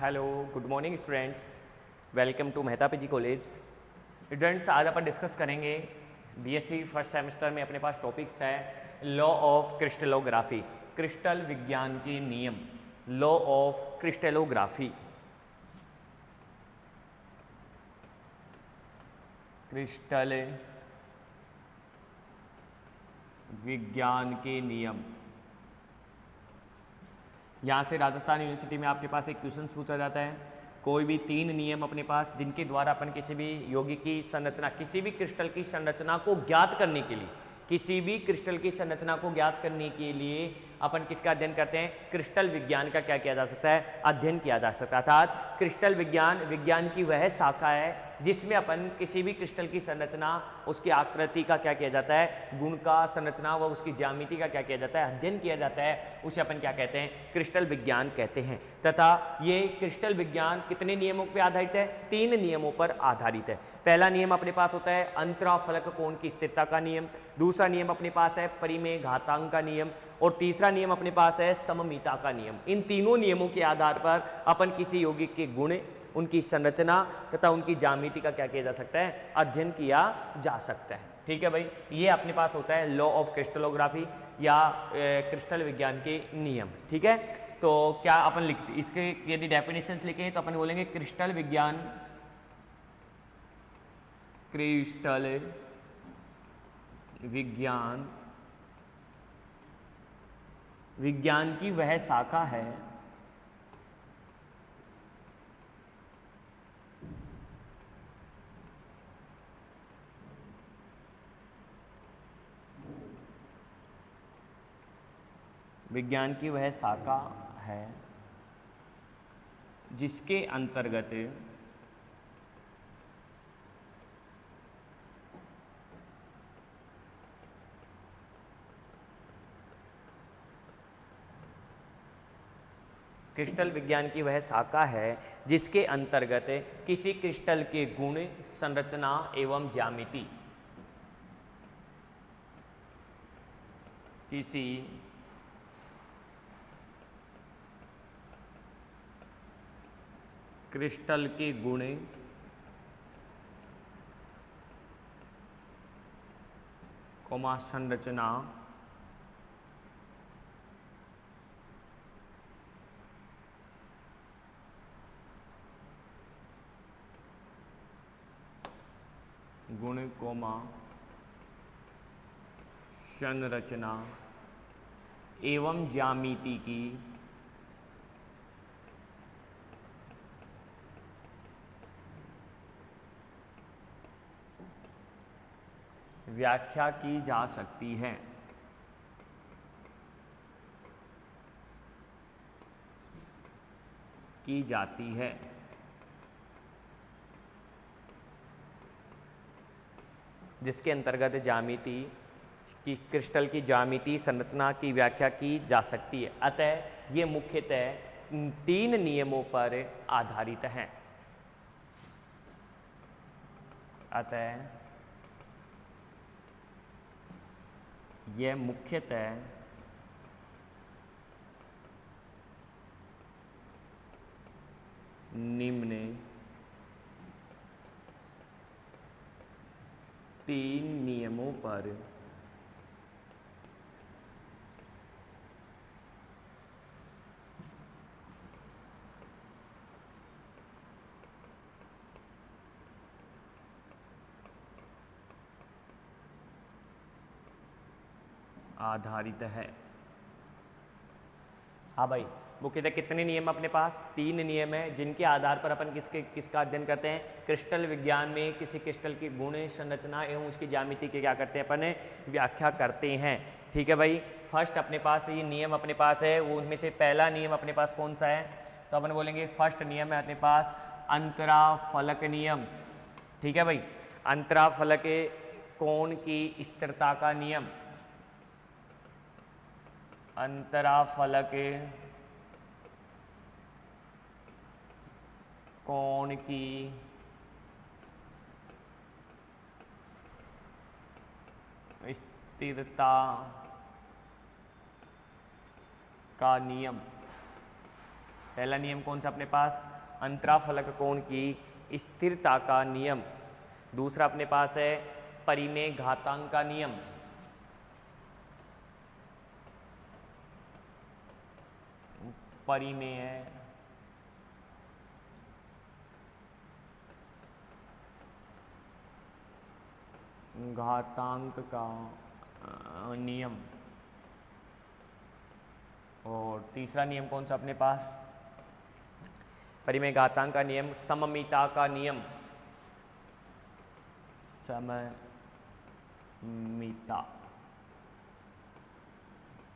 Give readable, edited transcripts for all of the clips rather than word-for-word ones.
Hello, good morning students. Welcome to Mehta PG college. Students, आज अपन discuss करेंगे BSc first semester में अपने पास टॉपिक्स है लॉ ऑफ क्रिस्टलोग्राफी, क्रिस्टल विज्ञान के नियम, लॉ ऑफ क्रिस्टलोग्राफी, क्रिस्टल विज्ञान के नियम। यहाँ से राजस्थान यूनिवर्सिटी में आपके पास एक क्वेश्चन पूछा जाता है, कोई भी 3 नियम अपने पास जिनके द्वारा अपन किसी भी यौगिक की संरचना, किसी भी क्रिस्टल की संरचना को ज्ञात करने के लिए, किसी भी क्रिस्टल की संरचना को ज्ञात करने के लिए अपन किसका अध्ययन करते हैं? क्रिस्टल विज्ञान का क्या किया जा सकता है? अध्ययन किया जा सकता है। अर्थात क्रिस्टल विज्ञान की वह शाखा है जिसमें अपन किसी भी क्रिस्टल की संरचना, उसकी आकृति का क्या किया जाता है? गुण का, संरचना व उसकी ज्यामिति का क्या किया जाता है? अध्ययन किया जाता है। उसे अपन क्या कहते हैं? क्रिस्टल विज्ञान कहते हैं। तथा ये क्रिस्टल विज्ञान कितने नियमों पर आधारित है? 3 नियमों पर आधारित है। पहला नियम अपने पास होता है अंतराफलक कोण की स्थिरता का नियम, दूसरा नियम अपने पास है परिमेय घातांक का नियम, और तीसरा नियम अपने पास है सममिता का नियम। इन तीनों नियमों के आधार पर अपन किसी यौगिक के गुण, उनकी संरचना तथा उनकी ज्यामिति का क्या किया जा सकता है? अध्ययन किया जा सकता है। ठीक है भाई, ये अपने पास होता है लॉ ऑफ क्रिस्टलोग्राफी या क्रिस्टल विज्ञान के नियम। ठीक है, तो क्या अपन लिखते, इसके यदि डेफिनेशंस लिखें तो अपन बोलेंगे क्रिस्टल विज्ञान, क्रिस्टल विज्ञान, विज्ञान की वह शाखा है विज्ञान की वह शाखा है जिसके अंतर्गत क्रिस्टल विज्ञान की वह शाखा है जिसके अंतर्गत किसी क्रिस्टल के गुण, संरचना एवं ज्यामिति, किसी क्रिस्टल के गुण, संरचना गुण, संरचना एवं ज्यामिति की व्याख्या की जा सकती है। की जाती है। जिसके अंतर्गत ज्यामिति की, क्रिस्टल की ज्यामिति, संरचना की व्याख्या की जा सकती है। अतः ये मुख्यतः 3 नियमों पर आधारित हैं। अतः यह मुख्यतः निम्न 3 नियमों पर आधारित है। हाँ भाई, मुख्यतः कितने नियम अपने पास? 3 नियम है जिनके आधार पर अपन किसका अध्ययन करते हैं? क्रिस्टल विज्ञान में किसी क्रिस्टल की गुण, संरचना एवं उसकी ज्यामिति की क्या करते हैं? अपन व्याख्या करते हैं। ठीक है भाई, फर्स्ट अपने पास ये नियम अपने पास है, वो उनमें से पहला नियम अपने पास कौन सा है? तो अपन बोलेंगे फर्स्ट नियम है अपने पास अंतराफलक नियम। ठीक है भाई, अंतराफलक कोण की स्थिरता का नियम, अंतराफलक कोण की स्थिरता का नियम। पहला नियम कौन सा अपने पास, अंतराफलक कोण की स्थिरता का नियम। दूसरा अपने पास है परिमेय घातांक का नियम। परिमेय घातांक का नियम। और तीसरा नियम कौन सा अपने पास, परिमेय घातांक का नियम, सममिता का नियम। सममिता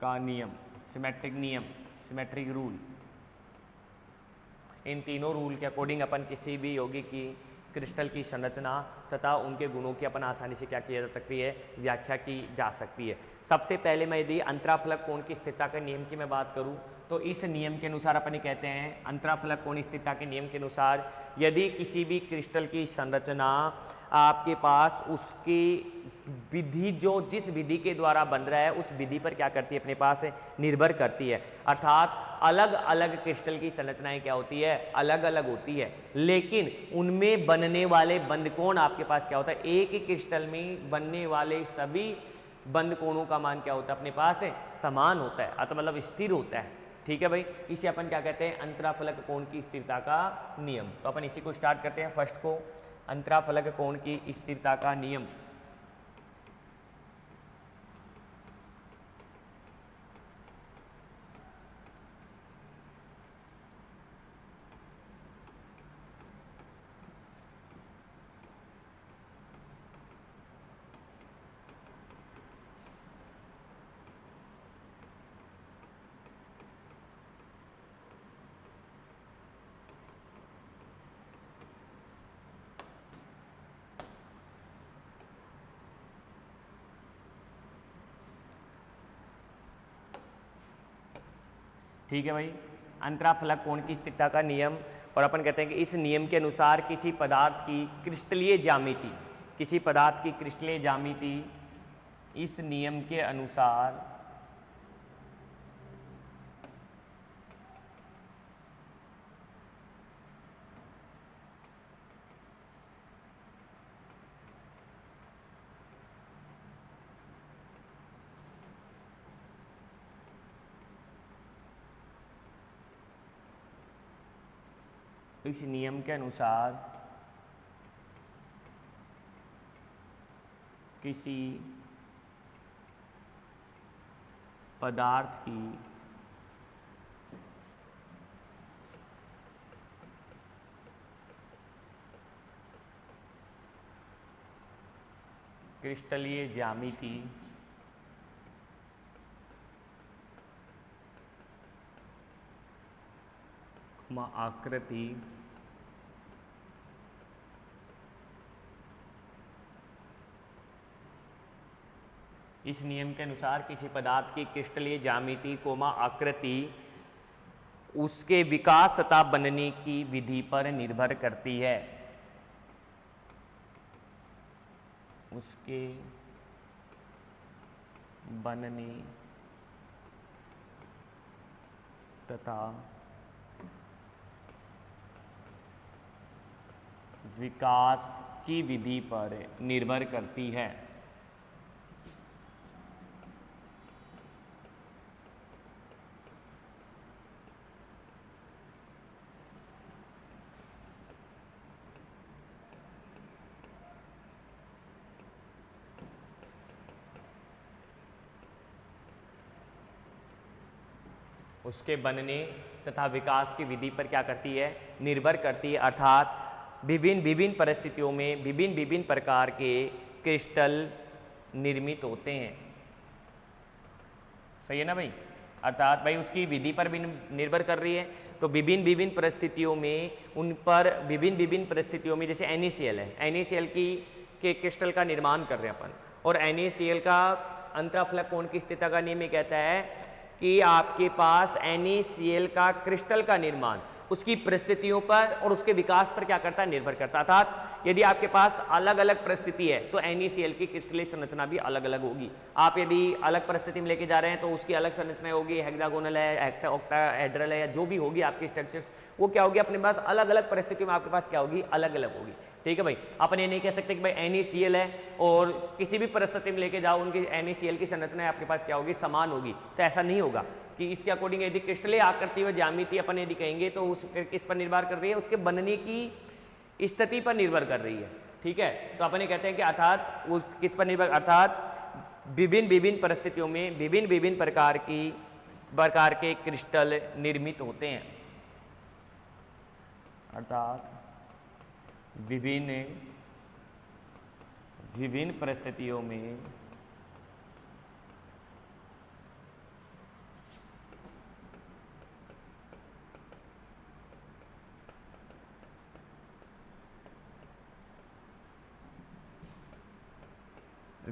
का नियम, सिमेट्रिक नियम, सिमेट्रिक रूल। इन तीनों रूल के अकॉर्डिंग अपन किसी भी यौगिक की क्रिस्टल की संरचना तथा उनके गुणों की अपन आसानी से क्या किया जा सकती है, व्याख्या की जा सकती है। सबसे पहले मैं यदि अंतराफलक कोण की स्थिरता के नियम की मैं बात करूं तो इस नियम के अनुसार अपन कहते हैं, अंतराफलक कोण स्थिरता के नियम के अनुसार यदि किसी भी क्रिस्टल की संरचना आपके पास उसकी विधि जो जिस विधि के द्वारा बन रहा है उस विधि पर क्या करती है, अपने पास निर्भर करती है। अर्थात अलग अलग क्रिस्टल की संरचनाएं क्या होती है, अलग अलग होती है, लेकिन उनमें बनने वाले बंद कोण आपके पास क्या होता है, एक ही क्रिस्टल में बनने वाले सभी बंद कोणों का मान क्या होता है, अपने पास समान होता है, अतः मतलब स्थिर होता है। ठीक है भाई, इसे अपन क्या कहते हैं, अंतराफलक कोण की स्थिरता का नियम। तो अपन इसी को स्टार्ट करते हैं फर्स्ट को, अंतराफलक कोण की स्थिरता का नियम। ठीक है भाई, अंतराफलक कोण की स्थिरता का नियम। और अपन कहते हैं कि इस नियम के अनुसार किसी पदार्थ की क्रिस्टलीय ज्यामिति, किसी पदार्थ की क्रिस्टलीय ज्यामिति इस नियम के अनुसार इस नियम के अनुसार किसी पदार्थ की क्रिस्टलीय ज्यामिति आकृति इस नियम के अनुसार किसी पदार्थ की क्रिस्टलीय ज्यामिति कोमा आकृति उसके विकास तथा बनने की विधि पर निर्भर करती है। उसके बनने तथा विकास की विधि पर निर्भर करती है। उसके बनने तथा विकास की विधि पर क्या करती है, निर्भर करती है। अर्थात विभिन्न विभिन्न परिस्थितियों में विभिन्न विभिन्न प्रकार के क्रिस्टल निर्मित होते हैं। सही है ना भाई, अर्थात भाई उसकी विधि पर भी निर्भर कर रही है। तो विभिन्न विभिन्न परिस्थितियों में उन पर विभिन्न विभिन्न परिस्थितियों में, जैसे NaCl है, NaCl की के क्रिस्टल का निर्माण कर रहे हैं अपन, और NaCl का अंतराफलक कोण की स्थिरता का नियम ये कहता है कि आपके पास NaCl का क्रिस्टल का निर्माण उसकी परिस्थितियों पर और उसके विकास पर क्या करता है, निर्भर करता है। अर्थात यदि आपके पास अलग अलग परिस्थिति है तो NaCl की क्रिस्टलीय संरचना भी अलग अलग होगी। आप यदि अलग परिस्थिति में लेके जा रहे हैं तो उसकी अलग संरचना होगी, हेक्सागोनल है, ऑक्टाहेड्रल है, या जो भी होगी आपकी स्ट्रक्चर्स, वो क्या होगी अपने पास अलग अलग परिस्थितियों में आपके पास क्या होगी, अलग अलग होगी। ठीक है भाई, अपन ये नहीं कह सकते कि भाई NaCl है और किसी भी परिस्थिति में लेके जाओ उनकी NaCl की संरचना आपके पास क्या होगी, समान होगी, तो ऐसा नहीं होगा। कि इसके अकॉर्डिंग यदि क्रिस्टलीय आकृति व ज्यामिति अपन यदि कहेंगे तो उस किस पर निर्भर कर रही है, उसके बनने की स्थिति पर निर्भर कर रही है। ठीक है, तो अपन ये कहते हैं कि अर्थात उस किस पर निर्भर, अर्थात विभिन्न विभिन्न परिस्थितियों में विभिन्न विभिन्न प्रकार के क्रिस्टल निर्मित होते हैं। अर्थात विभिन्न विभिन्न परिस्थितियों में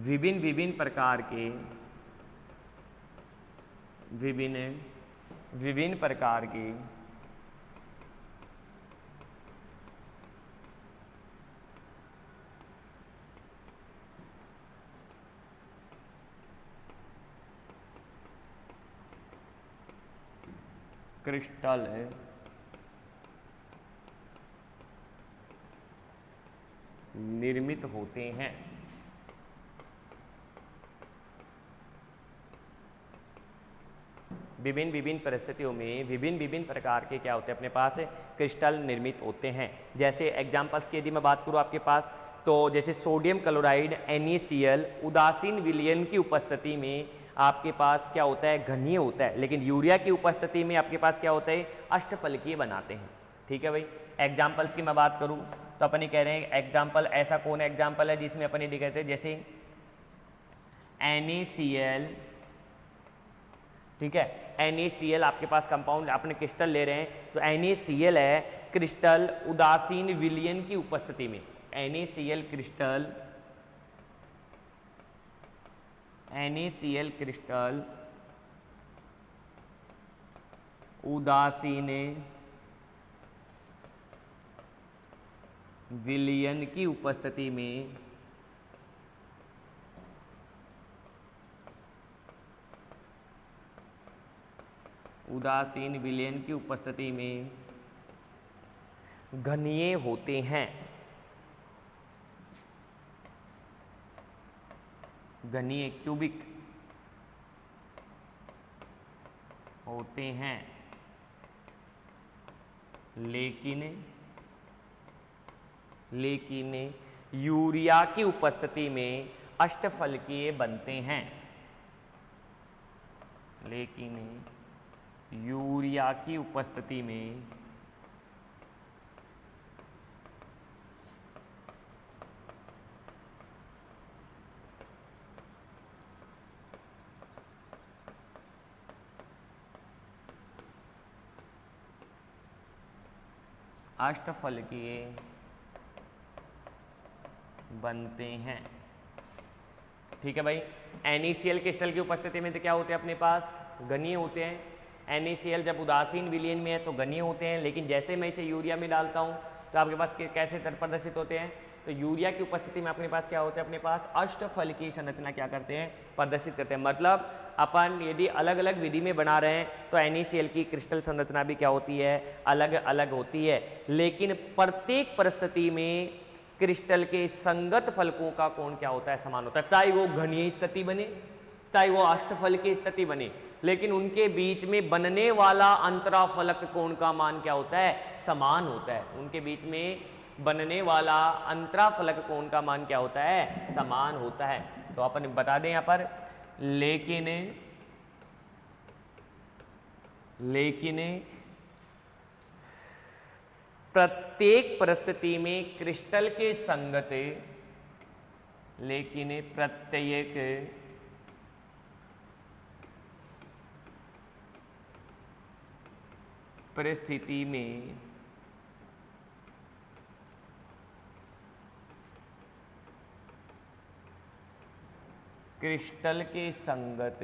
विभिन्न विभिन्न प्रकार के विभिन्न प्रकार के क्रिस्टल निर्मित होते हैं। विभिन्न विभिन्न परिस्थितियों में विभिन्न विभिन्न प्रकार के क्या होते हैं अपने पास क्रिस्टल निर्मित होते हैं। जैसे एग्जांपल्स की यदि मैं बात करूं आपके पास, तो जैसे सोडियम क्लोराइड NaCl उदासीन विलयन की उपस्थिति में आपके पास क्या होता है, घनीय होता है, लेकिन यूरिया की उपस्थिति में आपके पास क्या होता है, अष्टफलकीय बनाते हैं। ठीक है भाई, एग्जाम्पल्स की मैं बात करूं तो अपन ये कह रहे हैं एग्जाम्पल, ऐसा कौन एग्जाम्पल है जिसमें अपन ये कहते हैं जैसे NaCl, ठीक है, NaCl आपके पास कंपाउंड अपने क्रिस्टल ले रहे हैं तो NaCl है क्रिस्टल उदासीन विलयन की उपस्थिति में, NaCl क्रिस्टल उदासीन विलयन की उपस्थिति में घनीय होते हैं। घनीय क्यूबिक होते हैं, लेकिन यूरिया की उपस्थिति में अष्टफलकीय बनते हैं। लेकिन यूरिया की उपस्थिति में अष्टफलकीय बनते हैं। ठीक है भाई, NaCl क्रिस्टल की उपस्थिति में तो क्या होते हैं अपने पास, घनीय होते हैं। NaCl जब उदासीन विलयन में है तो घनीय होते हैं, लेकिन जैसे मैं इसे यूरिया में डालता हूं तो आपके पास कैसे प्रदर्शित होते हैं, तो यूरिया की उपस्थिति में अपने पास क्या होता है, अपने पास अष्टफलकीय संरचना क्या करते हैं, प्रदर्शित करते हैं। मतलब अपन यदि अलग अलग विधि में बना रहे हैं तो NaCl की क्रिस्टल संरचना भी क्या होती है, अलग अलग होती है, लेकिन प्रत्येक परिस्थिति में क्रिस्टल के संगत फलकों का कोण क्या होता है, समान होता है। चाहे वो घनीय स्थिति बने, चाहे वो अष्टफल की स्थिति बने, लेकिन उनके बीच में बनने वाला अंतराफलक कोण का मान क्या होता है, समान होता है। उनके बीच में बनने वाला अंतराफलक कोण का मान क्या होता है, समान होता है। तो अपन बता दें यहां पर, लेकिन प्रत्येक परिस्थिति में क्रिस्टल के संगत, लेकिन प्रत्येक परिस्थिति में क्रिस्टल के संगत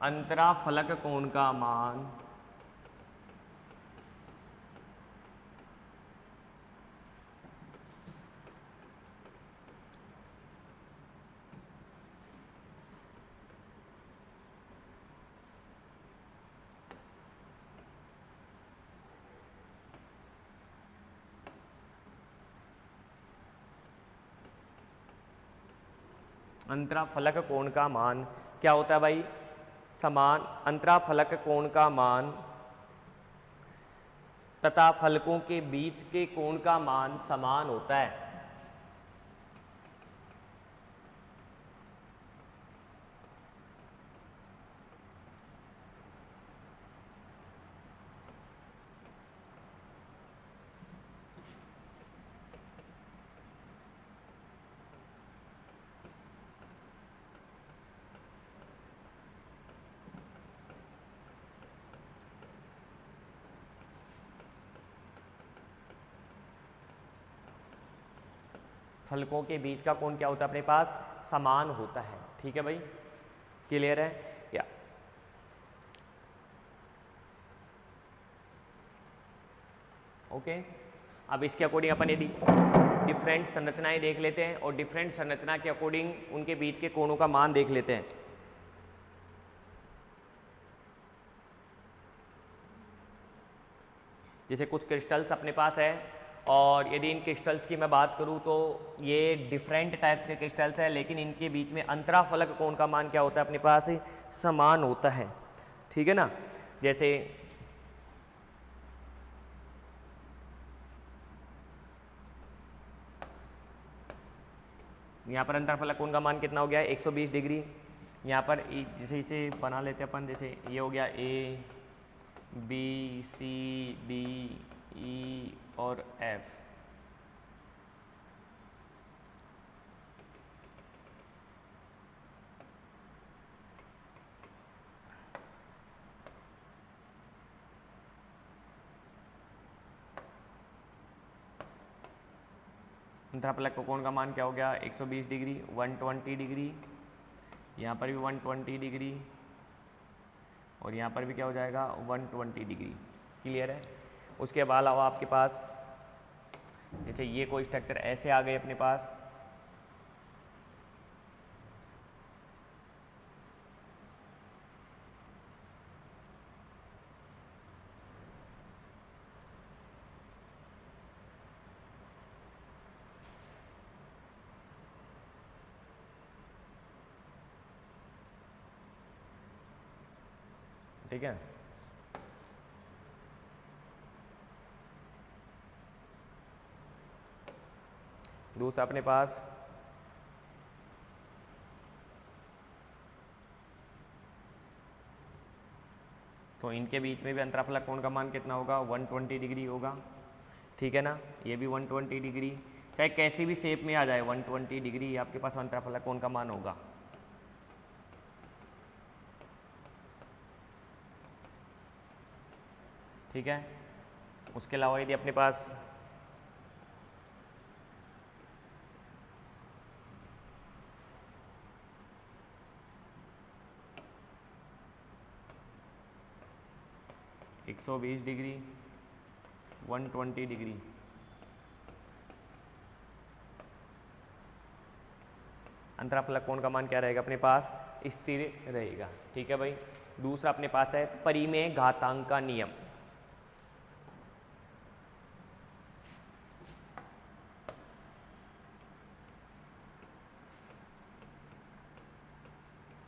अंतराफलक कोण का मान अंतराफलक कोण का मान क्या होता है भाई? समान अंतराफलक कोण का मान तथा फलकों के बीच के कोण का मान समान होता है। फलकों के बीच का कोण क्या होता है अपने पास? समान होता है। ठीक है भाई, क्लियर है या? ओके, अब इसके अकॉर्डिंग अपन यदि डिफरेंट संरचनाएं देख लेते हैं और डिफरेंट संरचना के अकॉर्डिंग उनके बीच के कोणों का मान देख लेते हैं। जैसे कुछ क्रिस्टल्स अपने पास है और यदि इन क्रिस्टल्स की मैं बात करूं तो ये डिफरेंट टाइप्स के क्रिस्टल्स हैं, लेकिन इनके बीच में अंतराफलक कोण का मान क्या होता है अपने पास? समान होता है। ठीक है ना? जैसे यहाँ पर अंतराफलक कोण का मान कितना हो गया? 120 डिग्री। यहाँ पर जैसे इसे बना लेते हैं अपन, जैसे ये हो गया A B C D E और एफ। अंतराफलक कोण का मान क्या हो गया? 120 डिग्री, 120 डिग्री, यहाँ पर भी 120 डिग्री और यहाँ पर भी क्या हो जाएगा? 120 डिग्री। क्लियर है? उसके अलावा आपके पास जैसे ये कोई स्ट्रक्चर ऐसे आ गए अपने पास, ठीक है? दूसरा अपने पास तो इनके बीच में भी अंतराफलक कोण का मान कितना होगा? 120 डिग्री होगा। ठीक है ना? ये भी 120 डिग्री, चाहे कैसी भी शेप में आ जाए 120 डिग्री आपके पास अंतराफलक कोण का मान होगा। ठीक है? उसके अलावा यदि अपने पास एक 120 डिग्री, 120 डिग्री, अंतराफलक कोण का मान क्या रहेगा अपने पास? स्थिर रहेगा। ठीक है भाई? दूसरा अपने पास है परिमेय घातांक का नियम।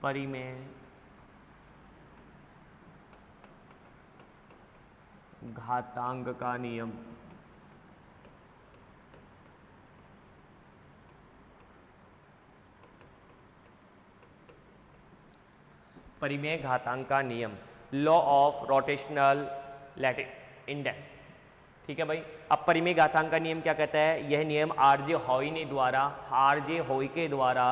परिमेय घातांक का नियम। परिमेय घातांक का नियम, law of rotational lattice index. ठीक है भाई? अब परिमेय घातांक का नियम क्या कहता है? यह नियम आरजे हॉय के द्वारा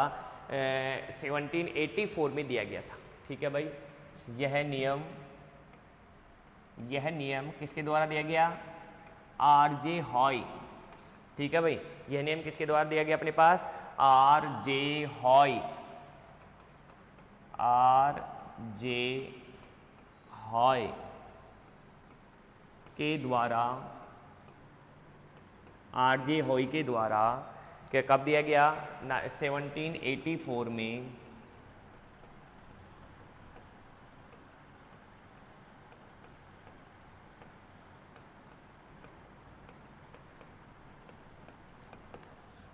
1784 में दिया गया था। ठीक है भाई? यह नियम किसके द्वारा दिया गया? आरजे हॉय। ठीक है भाई? यह नियम किसके द्वारा दिया गया अपने पास? आरजे हॉय। जे हॉय के द्वारा, आर जे हॉय के द्वारा क्या कब दिया गया? 1784 में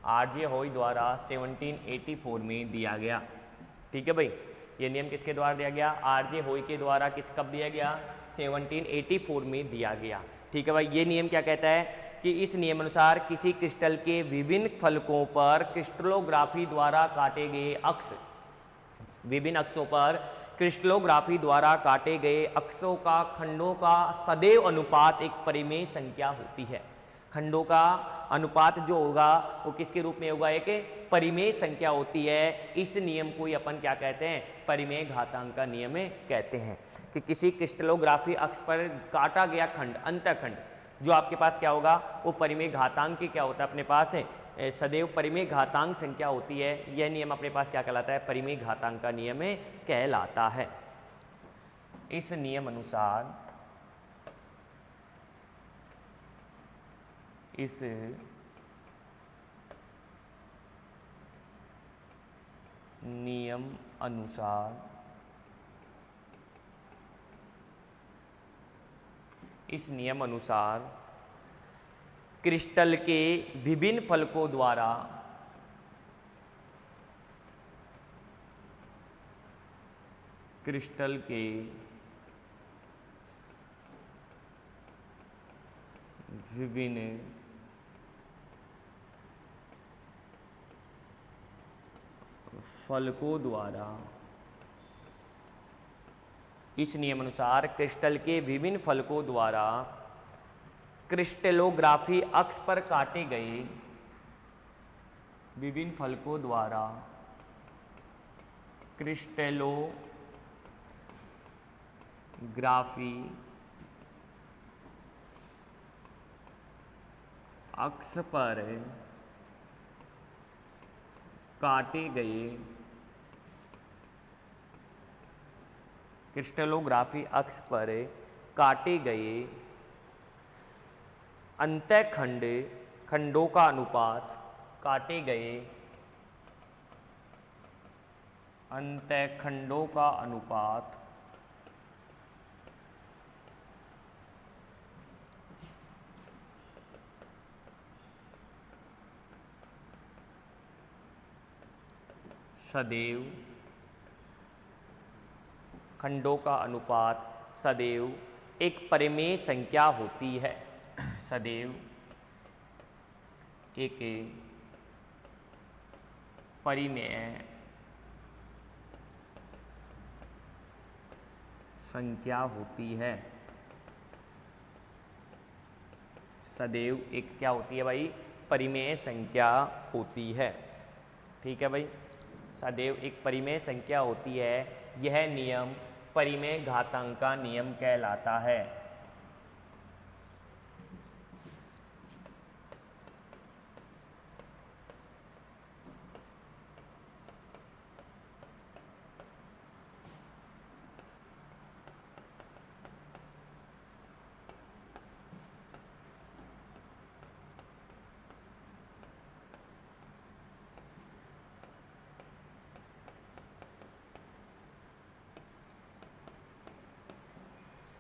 आरजे हॉय द्वारा 1784 में दिया गया। ठीक है भाई, ये नियम किसके द्वारा दिया गया? आरजे हॉय के द्वारा। कब दिया गया? 1784 में दिया गया। ठीक है भाई, ये नियम क्या कहता है कि इस नियम अनुसार किसी क्रिस्टल के विभिन्न फलकों पर क्रिस्टलोग्राफी द्वारा काटे गए अक्ष, विभिन्न अक्षों पर क्रिस्टलोग्राफी द्वारा काटे गए अक्षों का खंडों का सदैव अनुपात एक परिमेय संख्या होती है। खंडों का अनुपात जो होगा वो किसके रूप में होगा? एक परिमेय संख्या होती है। इस नियम को ही अपन क्या कहते हैं? परिमेय घातांक का नियम कहते हैं। कि किसी क्रिस्टलोग्राफी अक्ष पर काटा गया खंड, अंतःखंड, जो आपके पास क्या होगा? वो परिमेय घातांक की क्या होता है अपने पास है? सदैव परिमेय घातांक संख्या होती है। यह नियम अपने पास क्या कहलाता है? परिमेय घातांक का नियम कहलाता है। इस नियम अनुसार इस नियम अनुसार क्रिस्टल के विभिन्न फलकों द्वारा क्रिस्टल के विभिन्न फलकों द्वारा, इस नियम अनुसार क्रिस्टल के विभिन्न फलकों द्वारा क्रिस्टलोग्राफी अक्ष पर काटे गए, विभिन्न फलकों द्वारा क्रिस्टलोग्राफी अक्ष पर काटे गए, क्रिस्टलोग्राफी अक्ष पर काटे गए अंतःखंड खंडों का अनुपात, काटे गए अंतःखंडों का अनुपात सदैव, खंडों का अनुपात सदैव एक परिमेय संख्या होती है। सदैव एक परिमेय संख्या होती है। सदैव एक क्या होती है भाई? परिमेय संख्या होती है। ठीक है भाई, सदैव एक परिमेय संख्या होती है। यह नियम परिमेय घातांक का नियम कहलाता है।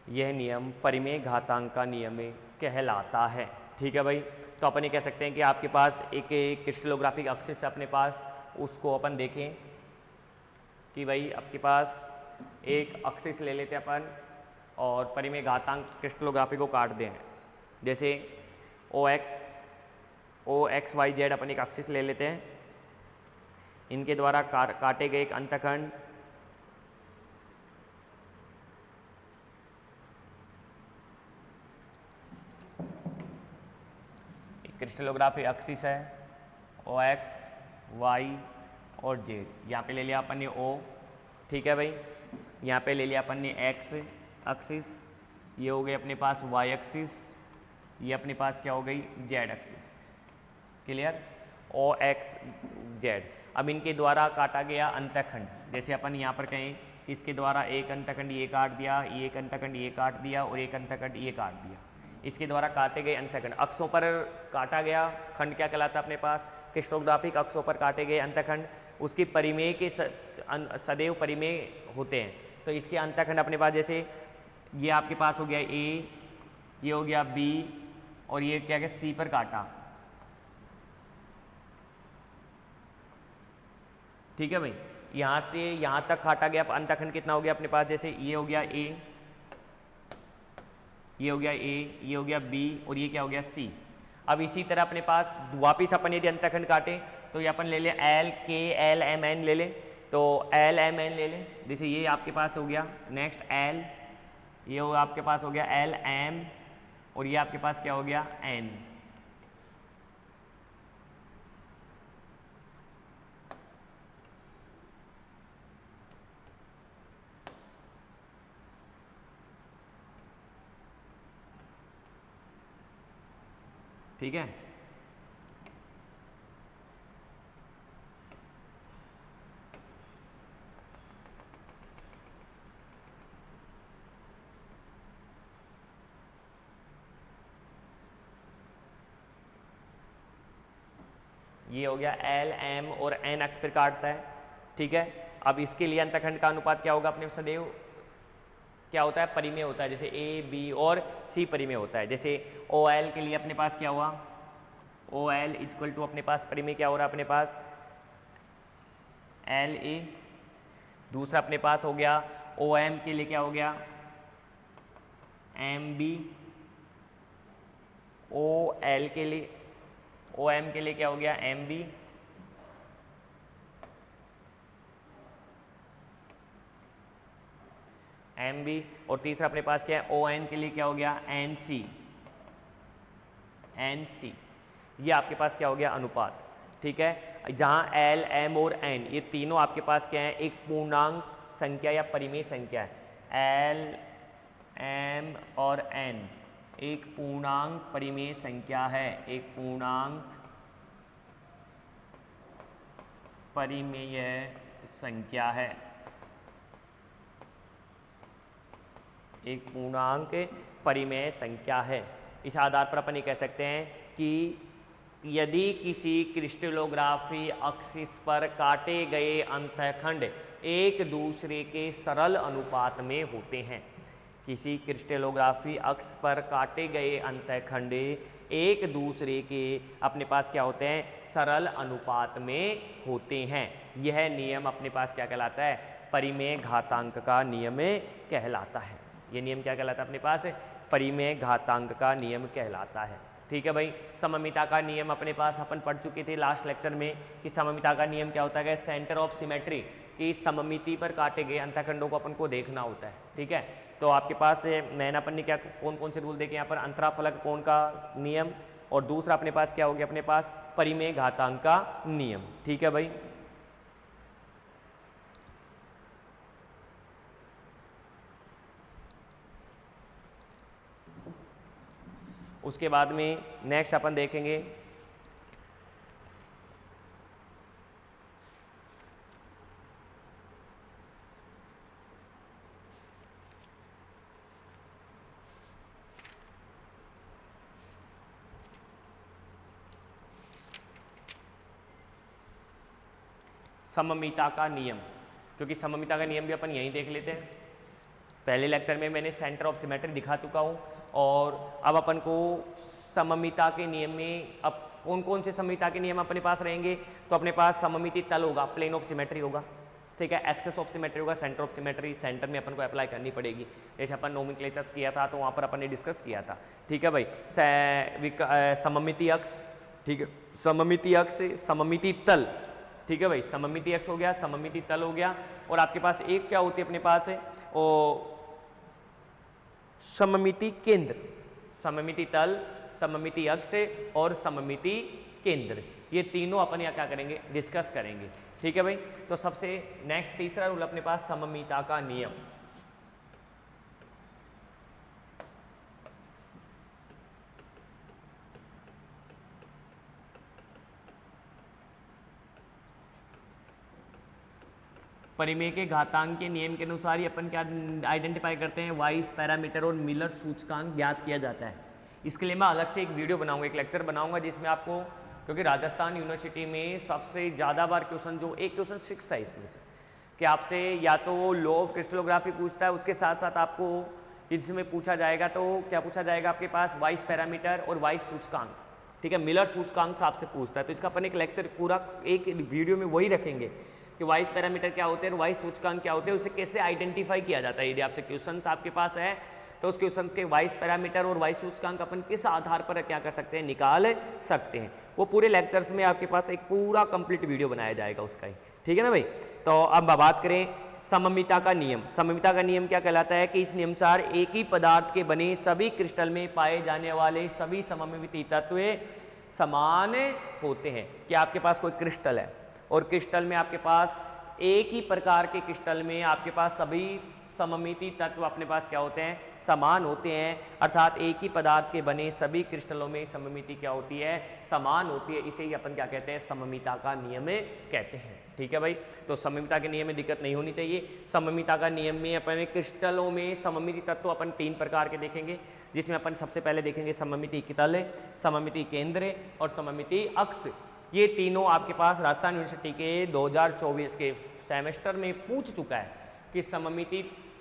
यह नियम परिमेय घातांक का नियम कहलाता है। ठीक है भाई, तो अपन ये कह सकते हैं कि आपके पास एक क्रिस्टलोग्राफिक एक्सिस है अपने पास, उसको अपन देखें कि भाई आपके पास एक एक्सिस ले लेते हैं अपन और परिमेय घातांक क्रिस्टलोग्राफी को काट दें। जैसे ओ एक्स वाई जेड अपन एक एक्सिस ले लेते हैं, इनके द्वारा काटे गए एक अंतःखंड क्रिस्टलोग्राफी एक्सिस है ओ एक्स वाई और जेड। यहाँ पे ले लिया अपन ने ओ, ठीक है भाई, यहाँ पे ले लिया अपन ने एक्स एक्सिस, ये हो गई अपने पास वाई एक्सिस, ये अपने पास क्या हो गई? Z axis. क्लियर? ओ एक्स जेड। अब इनके द्वारा काटा गया अंतःखंड, जैसे अपन यहाँ पर कहें किसके द्वारा, एक अंतखंड ये काट दिया, एक अंतखंड ये काट दिया और एक अंतखंड ये काट दिया। इसके द्वारा काटे गए अंतखंड, अक्षों पर काटा गया खंड क्या कहलाता है अपने पास, क्रिस्टोग्राफिक अक्षों पर काटे गए अंतखंड उसकी परिमेय के सदैव परिमेय होते हैं। तो इसके अंतखंड अपने पास जैसे ये आपके पास हो गया ए, ये हो गया बी और ये क्या क्या सी पर काटा, ठीक है भाई। यहाँ से यहाँ तक काटा गया अंतखंड कितना हो गया अपने पास, जैसे ये हो गया ए, ये हो गया ए, ये हो गया बी और ये क्या हो गया सी। अब इसी तरह अपने पास वापिस अपन यदि अंतखंड काटे तो ये अपन ले लें एल के एल एम एन ले लें, तो एल एम एन ले लें, जैसे ये आपके पास हो गया। नेक्स्ट एल, ये हो आपके पास हो गया एल एम और ये आपके पास क्या हो गया एन। ठीक है, ये हो गया एल एम और एन अक्ष पर काटता है, ठीक है। अब इसके लिए अंतखंड का अनुपात क्या होगा अपने सदैव क्या होता है, परिमेय होता है, जैसे ए बी और सी परिमेय होता है। जैसे ओ एल के लिए अपने पास क्या हुआ, ओ एल इक्वल टू अपने पास परिमेय क्या हो रहा है अपने पास एल ए। दूसरा अपने पास हो गया ओ एम के लिए क्या हो गया एम बी, ओ एल के लिए ओ एम के लिए क्या हो गया एम बी, एम बी। और तीसरा अपने पास क्या है ओ एन के लिए क्या हो गया एन सी, एन सी। ये आपके पास क्या हो गया अनुपात, ठीक है। जहाँ एल एम और एन ये तीनों आपके पास क्या है, एक पूर्णांक संख्या या परिमेय संख्या है। एल एम और एन एक पूर्णांक परिमेय संख्या है, एक पूर्णांक परिमेय संख्या है, एक पूर्णांक परिमेय संख्या है। इस आधार पर अपन ये कह सकते हैं कि यदि किसी क्रिस्टलोग्राफी एक्सिस पर काटे गए अंतखंड एक दूसरे के सरल अनुपात में होते हैं, किसी क्रिस्टलोग्राफी अक्ष पर काटे गए अंतखंड एक दूसरे के अपने पास क्या होते हैं, सरल अनुपात में होते हैं। यह नियम अपने पास क्या कहलाता है, परिमेय घातांक का नियम कहलाता है। ये नियम क्या कहलाता है अपने पास, परिमेय घातांक का नियम कहलाता है। ठीक है भाई, सममिता का नियम अपने पास अपन पढ़ चुके थे लास्ट लेक्चर में कि सममिता का नियम क्या होता है, सेंटर ऑफ सिमेट्री की सममिति पर काटे गए अंतखंडों को अपन को देखना होता है। ठीक है, तो आपके पास मैंने अपन ने क्या कौन कौन से रूल देखे यहाँ पर, अंतराफलक कोण का नियम और दूसरा अपने पास क्या हो गया अपने पास परिमेय घातांक का नियम। ठीक है भाई, उसके बाद में नेक्स्ट अपन देखेंगे सममिता का नियम, क्योंकि सममिता का नियम भी अपन यहीं देख लेते हैं। पहले लेक्चर में मैंने सेंटर ऑफ सिमेट्री दिखा चुका हूँ और अब अपन को सममिता के नियम में अब कौन कौन से सममिता के नियम अपने पास रहेंगे, तो अपने पास सममिति तल होगा, प्लेन ऑफ सिमेट्री होगा, ठीक है, एक्सेस ऑफ सिमेट्री होगा, सेंटर ऑफ सिमेट्री सेंटर में अपन को अप्लाई करनी पड़ेगी, जैसे अपन नोमेनक्लेचर्स किया था तो वहाँ पर अपन ने डिस्कस किया था। ठीक है भाई, सममिति अक्ष, ठीक है, सममिति अक्ष सममिति तल, ठीक है भाई, सममिति अक्ष हो गया, सममिति तल हो गया, और आपके पास एक क्या होती है अपने पास है वो सममिति केंद्र, सममिति तल, सममिति अक्ष और सममिति केंद्र, ये तीनों अपन यहाँ क्या करेंगे, डिस्कस करेंगे। ठीक है भाई, तो सबसे नेक्स्ट तीसरा रूल अपने पास सममिता का नियम। परिमेय के घातांक के नियम के अनुसार ही अपन क्या आइडेंटिफाई करते हैं, वाइस पैरामीटर और मिलर सूचकांक ज्ञात किया जाता है। इसके लिए मैं अलग से एक वीडियो बनाऊंगा, एक लेक्चर बनाऊंगा जिसमें आपको, क्योंकि राजस्थान यूनिवर्सिटी में सबसे ज़्यादा बार क्वेश्चन, जो एक क्वेश्चन फिक्स है इसमें से कि आपसे या तो वो लॉ ऑफ क्रिस्टलोग्राफी पूछता है, उसके साथ साथ आपको इसमें पूछा जाएगा, तो क्या पूछा जाएगा आपके पास, वाइस पैरामीटर और वाइस सूचकांक, ठीक है, मिलर सूचकांक से आपसे पूछता है। तो इसका अपन एक लेक्चर पूरा एक वीडियो में वही रखेंगे कि वाइस पैरामीटर क्या होते हैं और वाइस सूचकांक क्या होते हैं, उसे कैसे आइडेंटिफाई किया जाता है। यदि आपसे क्वेश्चन आपके पास है तो उस क्वेश्चन के वाइस पैरामीटर और वाइस सूचकांक अपन किस आधार पर क्या कर सकते हैं, निकाल सकते हैं। वो पूरे लेक्चर्स में आपके पास एक पूरा कंप्लीट वीडियो बनाया जाएगा उसका ही, ठीक है ना भाई। तो अब बात करें सममिता का नियम। सममिता का नियम क्या कहलाता है कि इस नियमानुसार एक ही पदार्थ के बने सभी क्रिस्टल में पाए जाने वाले सभी सममितीय तत्व समान होते हैं। कि आपके पास कोई क्रिस्टल है और क्रिस्टल में आपके पास एक ही प्रकार के क्रिस्टल में आपके पास सभी सममितीय तत्व अपने पास क्या होते हैं, समान होते हैं, अर्थात एक ही पदार्थ के बने सभी क्रिस्टलों में सममिति क्या होती है, समान होती है। इसे ही अपन क्या कहते हैं, सममिता का नियम कहते हैं, ठीक है भाई। तो सममिता के नियम में दिक्कत नहीं होनी चाहिए। सममिता का नियम में अपन क्रिस्टलों में सममितीय तत्व अपन 3 प्रकार के देखेंगे, जिसमें अपन सबसे पहले देखेंगे सममितीय तल, सममितीय केंद्र और सममितीय अक्ष। ये तीनों आपके पास राजस्थान यूनिवर्सिटी के 2024 के सेमेस्टर में पूछ चुका है कि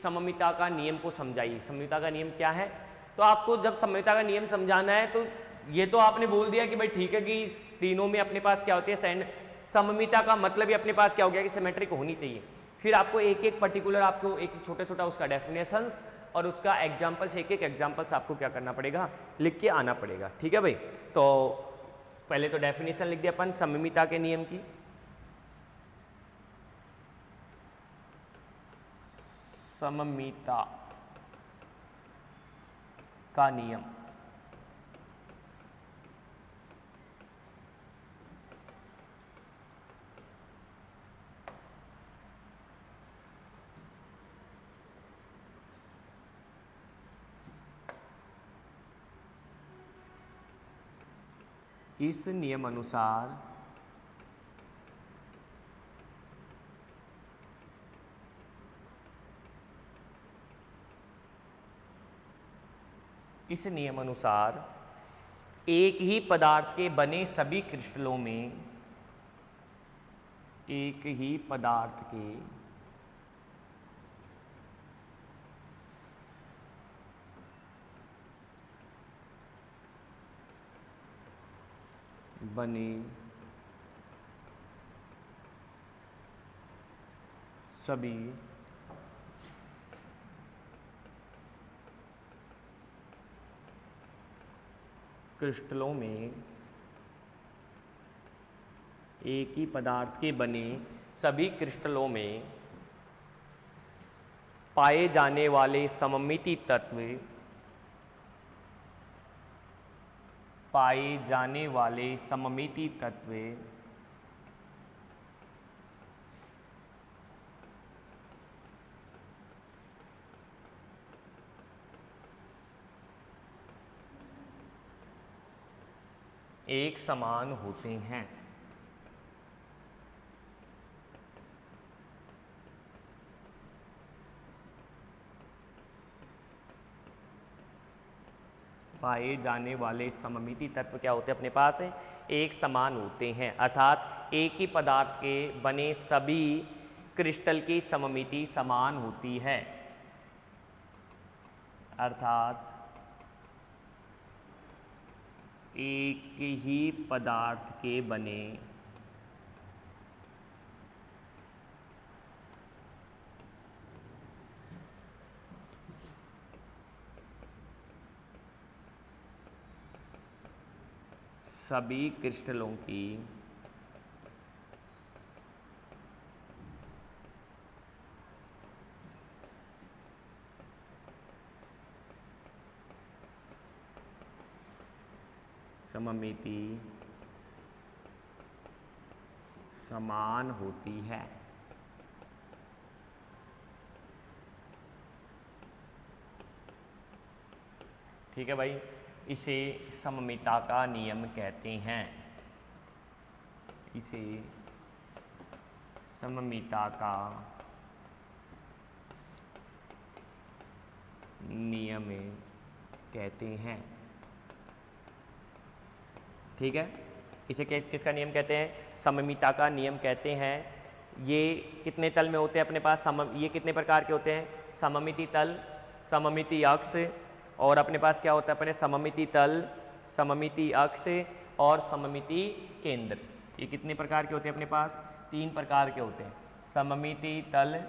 सममिता का नियम को समझाइए। सममिता का नियम क्या है, तो आपको जब सममिता का नियम समझाना है तो ये तो आपने बोल दिया कि भाई ठीक है कि तीनों में अपने पास क्या होती है, सममिता का मतलब ही अपने पास क्या हो गया कि सिमेट्रिक होनी चाहिए। फिर आपको एक एक पर्टिकुलर, आपको एक छोटा छोटा उसका डेफिनेशंस और उसका एग्जाम्पल्स, एक एक एग्जाम्पल्स आपको क्या करना पड़ेगा, लिख के आना पड़ेगा, ठीक है भाई। तो पहले तो डेफिनेशन लिख दिया अपन सममिता के नियम की। सममिता का नियम इस नियम अनुसार एक ही पदार्थ के बने सभी क्रिस्टलों में, एक ही पदार्थ के बने सभी क्रिस्टलों में, एक ही पदार्थ के बने सभी क्रिस्टलों में पाए जाने वाले सममितीय तत्व, पाए जाने वाले सममितीय तत्व एक समान होते हैं। पाए जाने वाले सममितीय तत्व क्या होते हैं अपने पास है, एक समान होते हैं, अर्थात एक ही पदार्थ के बने सभी क्रिस्टल की सममिति समान होती है, अर्थात एक ही पदार्थ के बने सभी क्रिस्टलों की सममिति समान होती है। ठीक है भाई, इसे सममिता का नियम कहते हैं, इसे सममिता का नियम कहते हैं। ठीक है, इसे किसका नियम कहते हैं? सममिता का नियम कहते हैं। ये कितने तल में होते हैं अपने पास? ये कितने प्रकार के होते हैं? सममिति तल, सममिति अक्ष, और अपने पास क्या होता है अपने? सममिति तल, सममिति अक्ष और सममिति केंद्र। ये कितने प्रकार के होते हैं अपने पास? 3 प्रकार के होते हैं। सममिति तल,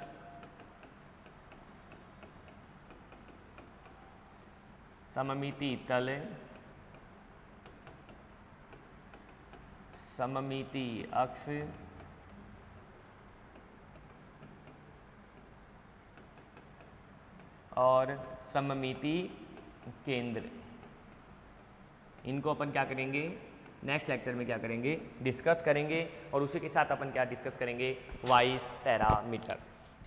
सममिति तल, सममिति अक्ष और सममिति केंद्र। इनको अपन क्या करेंगे? नेक्स्ट लेक्चर में क्या करेंगे? डिस्कस करेंगे। और उसी के साथ अपन क्या डिस्कस करेंगे? Vice parameter.